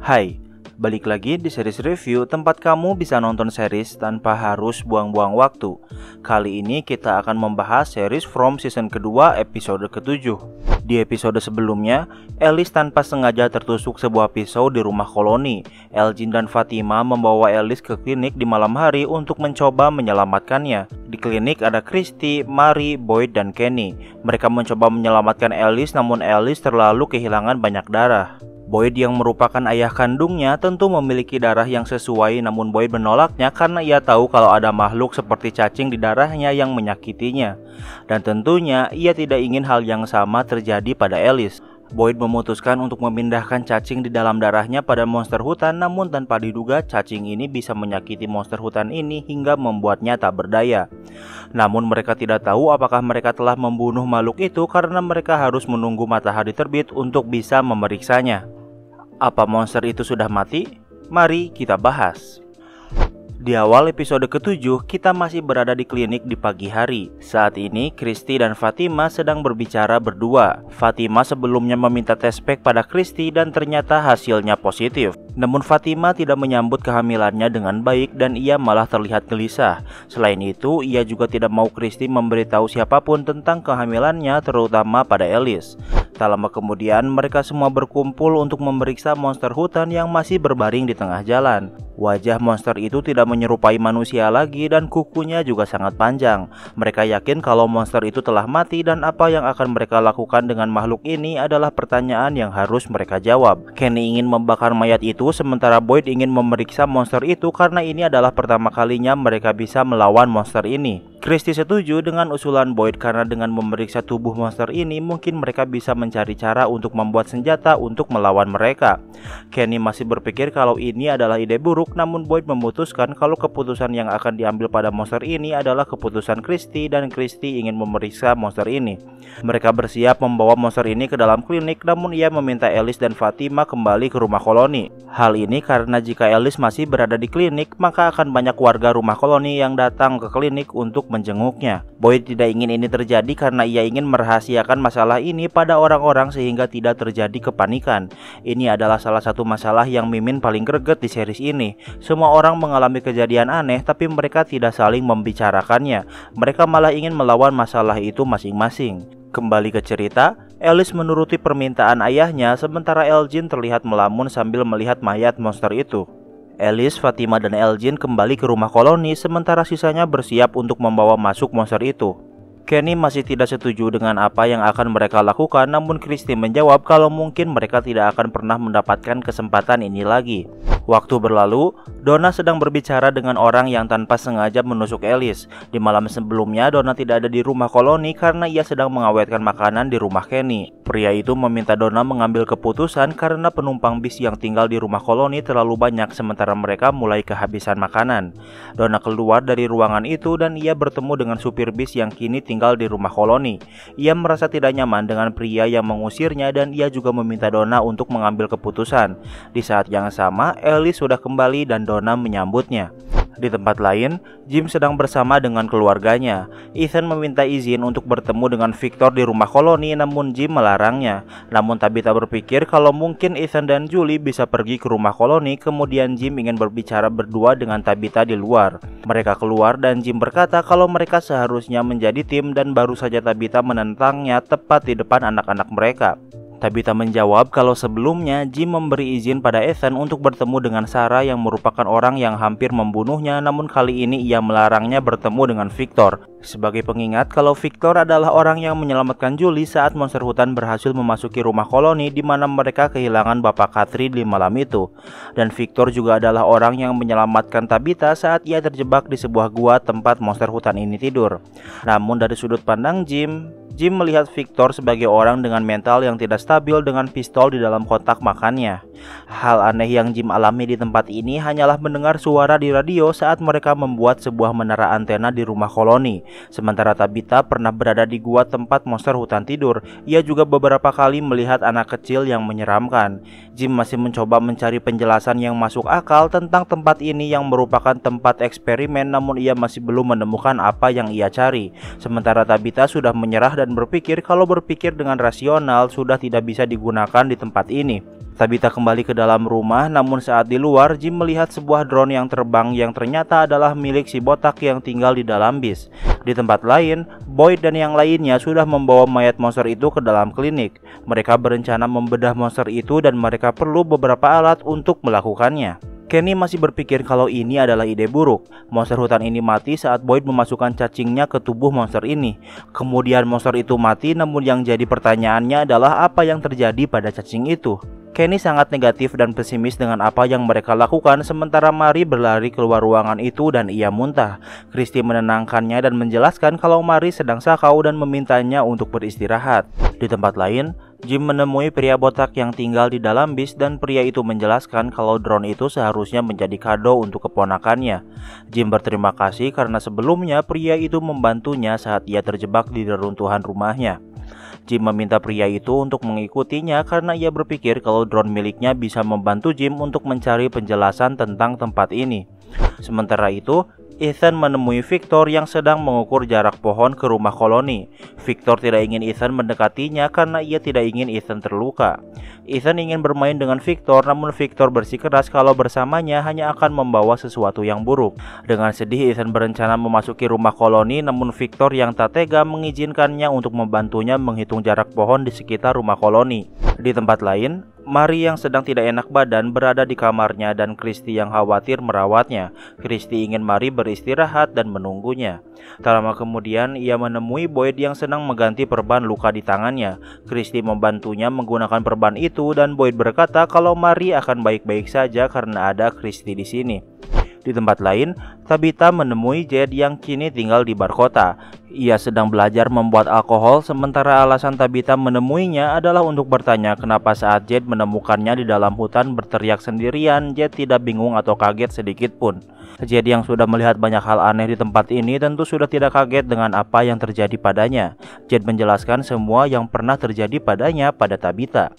Hai, balik lagi di series review tempat kamu bisa nonton series tanpa harus buang-buang waktu. Kali ini kita akan membahas series From season kedua episode ke-7. Di episode sebelumnya, Alice tanpa sengaja tertusuk sebuah pisau di rumah koloni. Elgin dan Fatima membawa Alice ke klinik di malam hari untuk mencoba menyelamatkannya. Di klinik ada Christy, Mary, Boyd, dan Kenny. Mereka mencoba menyelamatkan Alice, namun Alice terlalu kehilangan banyak darah. Boyd yang merupakan ayah kandungnya tentu memiliki darah yang sesuai, namun Boyd menolaknya karena ia tahu kalau ada makhluk seperti cacing di darahnya yang menyakitinya. Dan tentunya ia tidak ingin hal yang sama terjadi pada Alice. Boyd memutuskan untuk memindahkan cacing di dalam darahnya pada monster hutan, namun tanpa diduga cacing ini bisa menyakiti monster hutan ini hingga membuatnya tak berdaya. Namun mereka tidak tahu apakah mereka telah membunuh makhluk itu karena mereka harus menunggu matahari terbit untuk bisa memeriksanya. Apa monster itu sudah mati? Mari kita bahas. Di awal episode ke-7, kita masih berada di klinik di pagi hari. Saat ini, Christy dan Fatima sedang berbicara berdua. Fatima sebelumnya meminta tes pack pada Christy dan ternyata hasilnya positif. Namun Fatima tidak menyambut kehamilannya dengan baik dan ia malah terlihat gelisah. Selain itu, ia juga tidak mau Christy memberitahu siapapun tentang kehamilannya, terutama pada Alice. Tak lama kemudian, mereka semua berkumpul untuk memeriksa monster hutan yang masih berbaring di tengah jalan. Wajah monster itu tidak menyerupai manusia lagi dan kukunya juga sangat panjang. Mereka yakin kalau monster itu telah mati dan apa yang akan mereka lakukan dengan makhluk ini adalah pertanyaan yang harus mereka jawab. Kenny ingin membakar mayat itu, sementara Boyd ingin memeriksa monster itu karena ini adalah pertama kalinya mereka bisa melawan monster ini. Christy setuju dengan usulan Boyd karena dengan memeriksa tubuh monster ini mungkin mereka bisa mencari cara untuk membuat senjata untuk melawan mereka. Kenny masih berpikir kalau ini adalah ide buruk, namun Boyd memutuskan kalau keputusan yang akan diambil pada monster ini adalah keputusan Christy dan Christy ingin memeriksa monster ini. Mereka bersiap membawa monster ini ke dalam klinik, namun ia meminta Alice dan Fatima kembali ke rumah koloni. Hal ini karena jika Alice masih berada di klinik, maka akan banyak warga rumah koloni yang datang ke klinik untuk menjenguknya. Boyd tidak ingin ini terjadi karena ia ingin merahasiakan masalah ini pada orang-orang sehingga tidak terjadi kepanikan. Ini adalah salah satu masalah yang Mimin paling greget di series ini. Semua orang mengalami kejadian aneh tapi mereka tidak saling membicarakannya. Mereka malah ingin melawan masalah itu masing-masing. Kembali ke cerita, Alice menuruti permintaan ayahnya sementara Elgin terlihat melamun sambil melihat mayat monster itu. Alice, Fatima, dan Elgin kembali ke rumah koloni sementara sisanya bersiap untuk membawa masuk monster itu. Kenny masih tidak setuju dengan apa yang akan mereka lakukan, namun Christy menjawab kalau mungkin mereka tidak akan pernah mendapatkan kesempatan ini lagi. Waktu berlalu, Donna sedang berbicara dengan orang yang tanpa sengaja menusuk Alice. Di malam sebelumnya, Donna tidak ada di rumah koloni karena ia sedang mengawetkan makanan di rumah Kenny. Pria itu meminta Donna mengambil keputusan karena penumpang bis yang tinggal di rumah koloni terlalu banyak sementara mereka mulai kehabisan makanan. Donna keluar dari ruangan itu dan ia bertemu dengan supir bis yang kini tinggal di rumah koloni. Ia merasa tidak nyaman dengan pria yang mengusirnya dan ia juga meminta Donna untuk mengambil keputusan. Di saat yang sama, Alice sudah kembali dan Donna menyambutnya. Di tempat lain, Jim sedang bersama dengan keluarganya. Ethan meminta izin untuk bertemu dengan Victor di rumah koloni, namun Jim melarangnya. Namun Tabitha berpikir kalau mungkin Ethan dan Julie bisa pergi ke rumah koloni, kemudian Jim ingin berbicara berdua dengan Tabitha di luar. Mereka keluar dan Jim berkata kalau mereka seharusnya menjadi tim dan baru saja Tabitha menentangnya tepat di depan anak-anak mereka. Tabitha menjawab kalau sebelumnya Jim memberi izin pada Ethan untuk bertemu dengan Sarah yang merupakan orang yang hampir membunuhnya, namun kali ini ia melarangnya bertemu dengan Victor. Sebagai pengingat kalau Victor adalah orang yang menyelamatkan Julie saat monster hutan berhasil memasuki rumah koloni di mana mereka kehilangan Bapak Catherine di malam itu. Dan Victor juga adalah orang yang menyelamatkan Tabitha saat ia terjebak di sebuah gua tempat monster hutan ini tidur. Namun dari sudut pandang Jim melihat Victor sebagai orang dengan mental yang tidak stabil dengan pistol di dalam kotak makannya. Hal aneh yang Jim alami di tempat ini hanyalah mendengar suara di radio saat mereka membuat sebuah menara antena di rumah koloni. Sementara Tabitha pernah berada di gua tempat monster hutan tidur. Ia juga beberapa kali melihat anak kecil yang menyeramkan. Jim masih mencoba mencari penjelasan yang masuk akal tentang tempat ini yang merupakan tempat eksperimen, namun ia masih belum menemukan apa yang ia cari. Sementara Tabitha sudah menyerah dan berpikir kalau berpikir dengan rasional sudah tidak bisa digunakan di tempat ini. Tabitha kembali ke dalam rumah, namun saat di luar, Jim melihat sebuah drone yang terbang yang ternyata adalah milik si botak yang tinggal di dalam bis. Di tempat lain, Boyd dan yang lainnya sudah membawa mayat monster itu ke dalam klinik. Mereka berencana membedah monster itu dan mereka perlu beberapa alat untuk melakukannya. Kenny masih berpikir kalau ini adalah ide buruk. Monster hutan ini mati saat Boyd memasukkan cacingnya ke tubuh monster ini. Kemudian monster itu mati, namun yang jadi pertanyaannya adalah apa yang terjadi pada cacing itu. Kenny sangat negatif dan pesimis dengan apa yang mereka lakukan, sementara Mary berlari keluar ruangan itu dan ia muntah. Christy menenangkannya dan menjelaskan kalau Mary sedang sakau dan memintanya untuk beristirahat. Di tempat lain, Jim menemui pria botak yang tinggal di dalam bis dan pria itu menjelaskan kalau drone itu seharusnya menjadi kado untuk keponakannya. Jim berterima kasih karena sebelumnya pria itu membantunya saat ia terjebak di reruntuhan rumahnya. Jim meminta pria itu untuk mengikutinya karena ia berpikir kalau drone miliknya bisa membantu Jim untuk mencari penjelasan tentang tempat ini. Sementara itu, Ethan menemui Victor yang sedang mengukur jarak pohon ke rumah koloni. Victor tidak ingin Ethan mendekatinya karena ia tidak ingin Ethan terluka. Ethan ingin bermain dengan Victor, namun Victor bersikeras kalau bersamanya hanya akan membawa sesuatu yang buruk. Dengan sedih, Ethan berencana memasuki rumah koloni, namun Victor yang tak tega mengizinkannya untuk membantunya menghitung jarak pohon di sekitar rumah koloni. Di tempat lain, Mary yang sedang tidak enak badan berada di kamarnya dan Christy yang khawatir merawatnya. Christy ingin Mary beristirahat dan menunggunya. Tak lama kemudian, ia menemui Boyd yang sedang mengganti perban luka di tangannya. Christy membantunya menggunakan perban itu dan Boyd berkata kalau Mary akan baik-baik saja karena ada Christy di sini. Di tempat lain, Tabitha menemui Jed yang kini tinggal di bar kota. Ia sedang belajar membuat alkohol, sementara alasan Tabitha menemuinya adalah untuk bertanya kenapa saat Jed menemukannya di dalam hutan berteriak sendirian, Jed tidak bingung atau kaget sedikit pun. Jed yang sudah melihat banyak hal aneh di tempat ini tentu sudah tidak kaget dengan apa yang terjadi padanya. Jed menjelaskan semua yang pernah terjadi padanya pada Tabitha.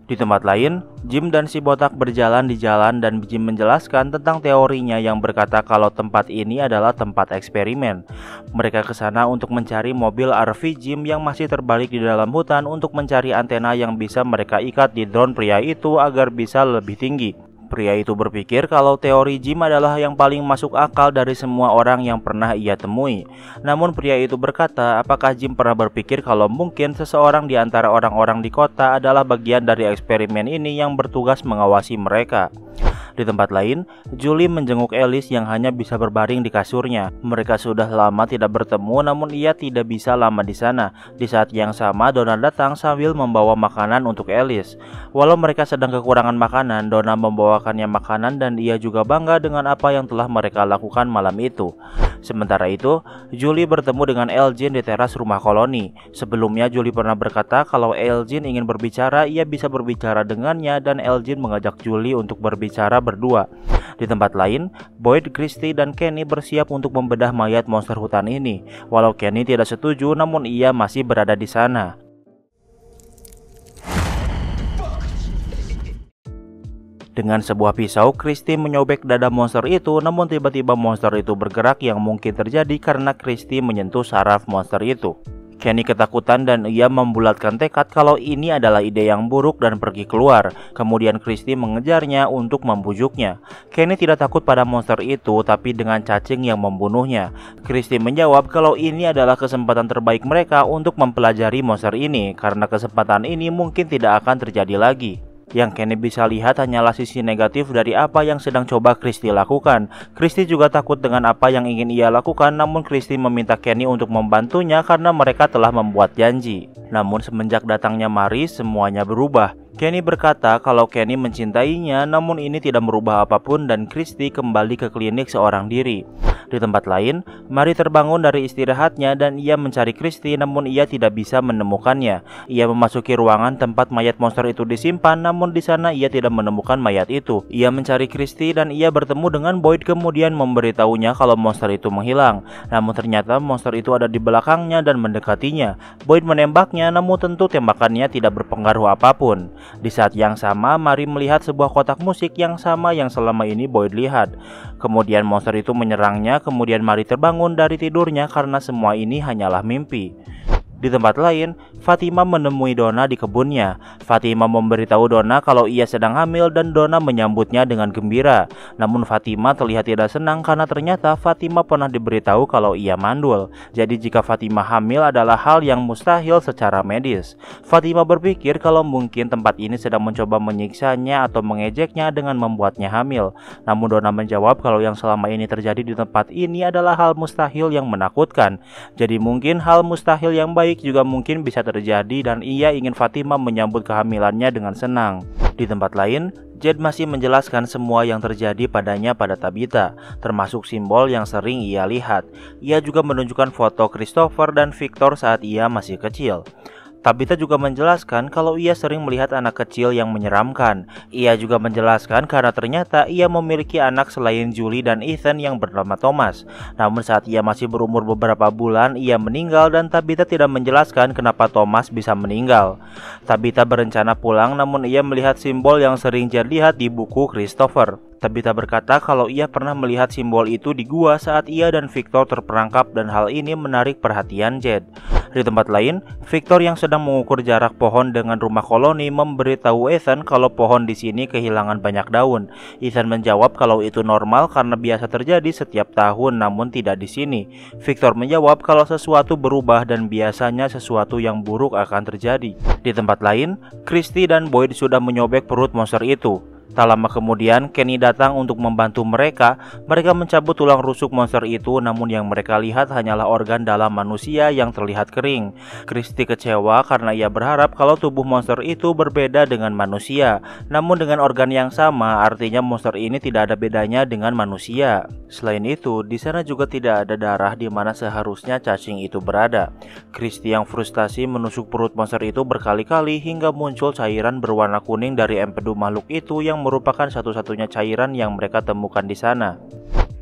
Di tempat lain, Jim dan si botak berjalan di jalan dan Jim menjelaskan tentang teorinya yang berkata kalau tempat ini adalah tempat eksperimen. Mereka ke sana untuk mencari mobil RV Jim yang masih terbalik di dalam hutan untuk mencari antena yang bisa mereka ikat di drone pria itu agar bisa lebih tinggi. Pria itu berpikir kalau teori Jim adalah yang paling masuk akal dari semua orang yang pernah ia temui. Namun pria itu berkata, apakah Jim pernah berpikir kalau mungkin seseorang di antara orang-orang di kota adalah bagian dari eksperimen ini yang bertugas mengawasi mereka. Di tempat lain, Julie menjenguk Alice yang hanya bisa berbaring di kasurnya. Mereka sudah lama tidak bertemu, namun ia tidak bisa lama di sana. Di saat yang sama, Donna datang sambil membawa makanan untuk Alice. Walau mereka sedang kekurangan makanan, Donna membawakannya makanan dan ia juga bangga dengan apa yang telah mereka lakukan malam itu. Sementara itu, Julie bertemu dengan Elgin di teras rumah koloni. Sebelumnya, Julie pernah berkata kalau Elgin ingin berbicara, ia bisa berbicara dengannya dan Elgin mengajak Julie untuk berbicara berdua. Di tempat lain, Boyd, Christy, dan Kenny bersiap untuk membedah mayat monster hutan ini. Walau Kenny tidak setuju, namun ia masih berada di sana. Dengan sebuah pisau, Christy menyobek dada monster itu, namun tiba-tiba monster itu bergerak yang mungkin terjadi karena Christy menyentuh saraf monster itu. Kenny ketakutan dan ia membulatkan tekad kalau ini adalah ide yang buruk dan pergi keluar. Kemudian Christy mengejarnya untuk membujuknya. Kenny tidak takut pada monster itu, tapi dengan cacing yang membunuhnya. Christy menjawab kalau ini adalah kesempatan terbaik mereka untuk mempelajari monster ini, karena kesempatan ini mungkin tidak akan terjadi lagi. Yang Kenny bisa lihat hanyalah sisi negatif dari apa yang sedang coba Christy lakukan. Christy juga takut dengan apa yang ingin ia lakukan, namun Christy meminta Kenny untuk membantunya karena mereka telah membuat janji. Namun semenjak datangnya Mary, semuanya berubah. Kenny berkata kalau Kenny mencintainya, namun ini tidak merubah apapun dan Christy kembali ke klinik seorang diri. Di tempat lain, Mary terbangun dari istirahatnya dan ia mencari Christy, namun ia tidak bisa menemukannya. Ia memasuki ruangan tempat mayat monster itu disimpan, namun di sana ia tidak menemukan mayat itu. Ia mencari Christy dan ia bertemu dengan Boyd, kemudian memberitahunya kalau monster itu menghilang. Namun ternyata monster itu ada di belakangnya dan mendekatinya. Boyd menembaknya, namun tentu tembakannya tidak berpengaruh apapun. Di saat yang sama, Mary melihat sebuah kotak musik yang sama yang selama ini Boyd lihat. Kemudian monster itu menyerangnya, kemudian Mary terbangun dari tidurnya karena semua ini hanyalah mimpi. Di tempat lain, Fatima menemui Donna di kebunnya. Fatima memberitahu Donna kalau ia sedang hamil dan Donna menyambutnya dengan gembira. Namun Fatima terlihat tidak senang karena ternyata Fatima pernah diberitahu kalau ia mandul. Jadi jika Fatima hamil adalah hal yang mustahil secara medis. Fatima berpikir kalau mungkin tempat ini sedang mencoba menyiksanya atau mengejeknya dengan membuatnya hamil. Namun Donna menjawab kalau yang selama ini terjadi di tempat ini adalah hal mustahil yang menakutkan. Jadi mungkin hal mustahil yang baik juga mungkin bisa terjadi dan ia ingin Fatima menyambut kehamilannya dengan senang. Di tempat lain, Jade masih menjelaskan semua yang terjadi padanya pada Tabitha, termasuk simbol yang sering ia lihat. Ia juga menunjukkan foto Christopher dan Victor saat ia masih kecil. Tabitha juga menjelaskan kalau ia sering melihat anak kecil yang menyeramkan. Ia juga menjelaskan karena ternyata ia memiliki anak selain Julie dan Ethan yang bernama Thomas. Namun saat ia masih berumur beberapa bulan, ia meninggal dan Tabitha tidak menjelaskan kenapa Thomas bisa meninggal. Tabitha berencana pulang namun ia melihat simbol yang sering Jade lihat di buku Christopher. Tabitha berkata kalau ia pernah melihat simbol itu di gua saat ia dan Victor terperangkap dan hal ini menarik perhatian Jade. Di tempat lain, Victor yang sedang mengukur jarak pohon dengan rumah koloni memberitahu Ethan kalau pohon di sini kehilangan banyak daun. Ethan menjawab kalau itu normal karena biasa terjadi setiap tahun namun tidak di sini. Victor menjawab kalau sesuatu berubah dan biasanya sesuatu yang buruk akan terjadi. Di tempat lain, Christy dan Boyd sudah menyobek perut monster itu. Tak lama kemudian, Kenny datang untuk membantu mereka. Mereka mencabut tulang rusuk monster itu, namun yang mereka lihat hanyalah organ dalam manusia yang terlihat kering. Christy kecewa karena ia berharap kalau tubuh monster itu berbeda dengan manusia. Namun dengan organ yang sama, artinya monster ini tidak ada bedanya dengan manusia. Selain itu, di sana juga tidak ada darah di mana seharusnya cacing itu berada. Christy yang frustasi menusuk perut monster itu berkali-kali hingga muncul cairan berwarna kuning dari empedu makhluk itu yang merupakan satu-satunya cairan yang mereka temukan di sana.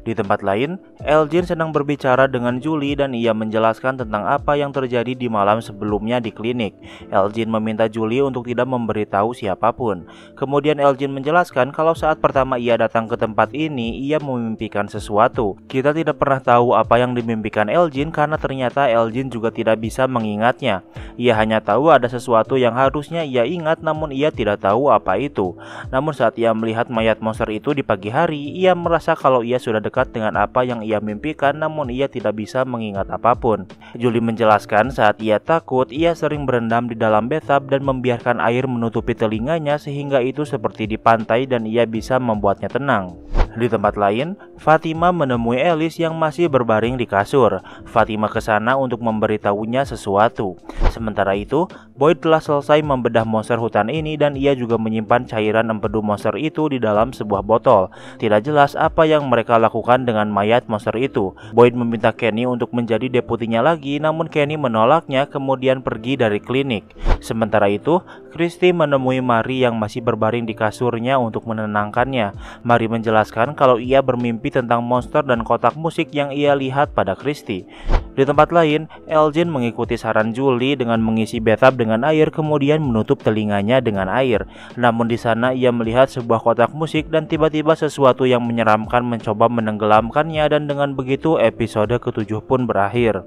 Di tempat lain, Elgin sedang berbicara dengan Julie dan ia menjelaskan tentang apa yang terjadi di malam sebelumnya di klinik. Elgin meminta Julie untuk tidak memberitahu siapapun. Kemudian Elgin menjelaskan kalau saat pertama ia datang ke tempat ini, ia memimpikan sesuatu. Kita tidak pernah tahu apa yang dimimpikan Elgin karena ternyata Elgin juga tidak bisa mengingatnya. Ia hanya tahu ada sesuatu yang harusnya ia ingat namun ia tidak tahu apa itu. Namun saat ia melihat mayat monster itu di pagi hari, ia merasa kalau ia sudah dekat dengan apa yang ia mimpikan namun ia tidak bisa mengingat apapun. Julie menjelaskan saat ia takut, ia sering berendam di dalam bathtub dan membiarkan air menutupi telinganya sehingga itu seperti di pantai dan ia bisa membuatnya tenang. Di tempat lain, Fatima menemui Alice yang masih berbaring di kasur. Fatima ke sana untuk memberitahunya sesuatu. Sementara itu, Boyd telah selesai membedah monster hutan ini dan ia juga menyimpan cairan empedu monster itu di dalam sebuah botol. Tidak jelas apa yang mereka lakukan dengan mayat monster itu. Boyd meminta Kenny untuk menjadi deputinya lagi, namun Kenny menolaknya kemudian pergi dari klinik. Sementara itu, Christy menemui Mary yang masih berbaring di kasurnya untuk menenangkannya. Mary menjelaskan kalau ia bermimpi tentang monster dan kotak musik yang ia lihat pada Christy. Di tempat lain, Elgin mengikuti saran Julie dengan mengisi bathtub dengan air kemudian menutup telinganya dengan air. Namun di sana ia melihat sebuah kotak musik dan tiba-tiba sesuatu yang menyeramkan mencoba menenggelamkannya dan dengan begitu episode ke-7 pun berakhir.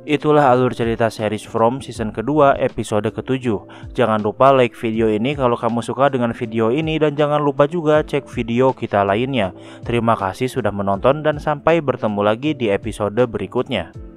Itulah alur cerita series From season kedua episode ke-7. Jangan lupa like video ini kalau kamu suka dengan video ini dan jangan lupa juga cek video kita lainnya. Terima kasih sudah menonton dan sampai bertemu lagi di episode berikutnya.